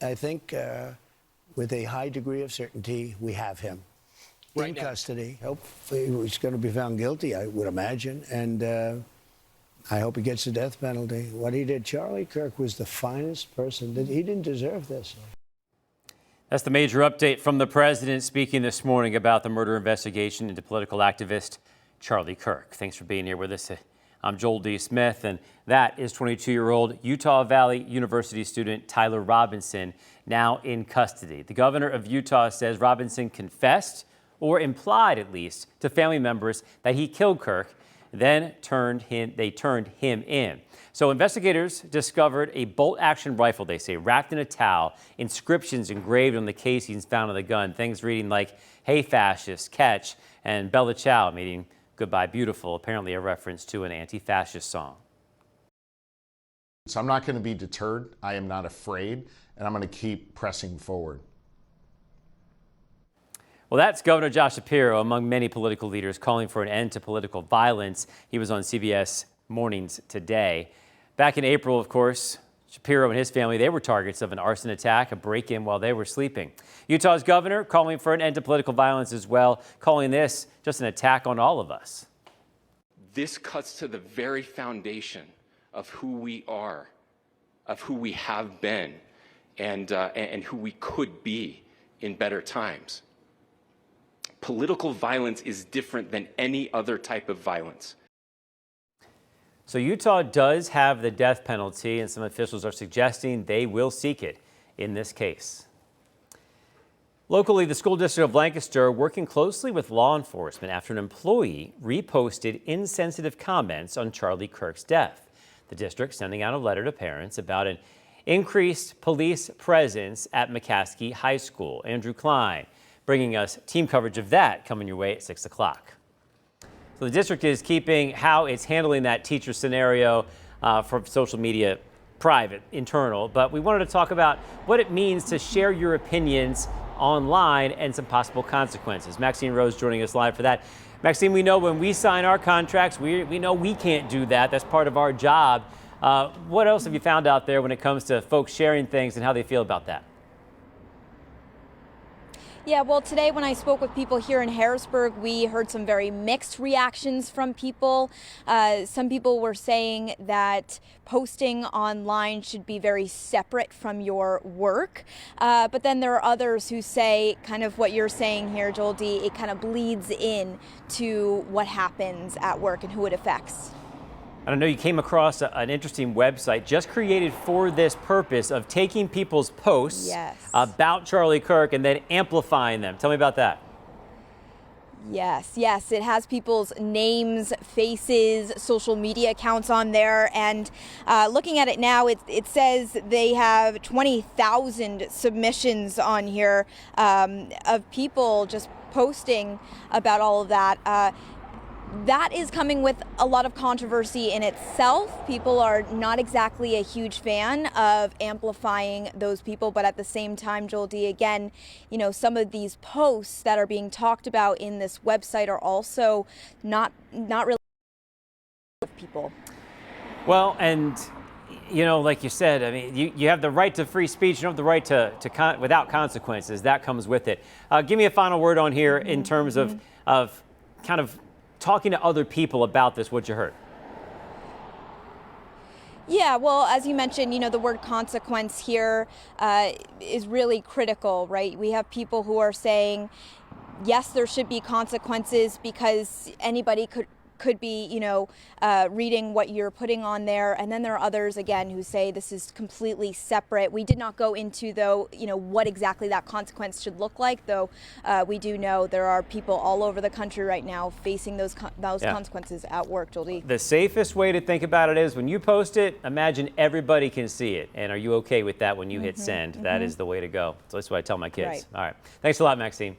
I think with a high degree of certainty, we have him in custody. Hopefully he's going to be found guilty, I would imagine, and I hope he gets the death penalty. What he did, Charlie Kirk was the finest person. He didn't deserve this. That's the major update from the president speaking this morning about the murder investigation into political activist Charlie Kirk. Thanks for being here with us. I'm Joel D. Smith, and that is 22-year-old Utah Valley University student Tyler Robinson, now in custody. The governor of Utah says Robinson confessed, or implied at least, to family members that he killed Kirk, then they turned him in. So investigators discovered a bolt-action rifle, they say, wrapped in a towel, inscriptions engraved on the casings found on the gun, things reading like, "Hey fascists, catch," and "Bella Ciao," meaning "Goodbye Beautiful," apparently a reference to an anti-fascist song. So I'm not going to be deterred. I am not afraid, and I'm going to keep pressing forward. Well, that's Governor Josh Shapiro, among many political leaders, calling for an end to political violence. He was on CBS Mornings today. Back in April, of course, Shapiro and his family, they were targets of an arson attack, a break-in while they were sleeping. Utah's governor calling for an end to political violence as well, calling this just an attack on all of us. This cuts to the very foundation of who we are, of who we have been, and who we could be in better times. Political violence is different than any other type of violence. So Utah does have the death penalty, and some officials are suggesting they will seek it in this case. Locally, the school district of Lancaster working closely with law enforcement after an employee reposted insensitive comments on Charlie Kirk's death. The district sending out a letter to parents about an increased police presence at McCaskey High School. Andrew Klein bringing us team coverage of that coming your way at 6 o'clock. So the district is keeping how it's handling that teacher scenario from social media private, internal, but we wanted to talk about what it means to share your opinions online and some possible consequences. Maxine Rose joining us live for that. Maxine, we know when we sign our contracts, we know we can't do that. That's part of our job. What else have you found out there when it comes to folks sharing things and how they feel about that? Yeah, well, today when I spoke with people here in Harrisburg, we heard some very mixed reactions from people. Some people were saying that posting online should be very separate from your work. But then there are others who say kind of what you're saying here, Joel D., it kind of bleeds in to what happens at work and who it affects. I know you came across an interesting website just created for this purpose of taking people's posts about Charlie Kirk and then amplifying them. Tell me about that. Yes, it has people's names, faces, social media accounts on there, and looking at it now, it says they have 20,000 submissions on here of people just posting about all of that. That is coming with a lot of controversy in itself. People are not exactly a huge fan of amplifying those people, but at the same time, Joel D., again, you know, some of these posts that are being talked about in this website are also not really people. Well, and you know, like you said, I mean, you have the right to free speech. You don't have the right to without consequences. That comes with it. Give me a final word on here in terms of kind of talking to other people about this, what you heard. Yeah, well, as you mentioned, you know, the word consequence here is really critical, right? We have people who are saying, yes, there should be consequences because anybody could be, you know, reading what you're putting on there. And then there are others, again, who say this is completely separate. We did not go into, though, you know, what exactly that consequence should look like, though we do know there are people all over the country right now facing those consequences at work, Joel D. The safest way to think about it is when you post it, imagine everybody can see it. And are you okay with that when you hit send? That is the way to go. So that's what I tell my kids. Right. All right. Thanks a lot, Maxine.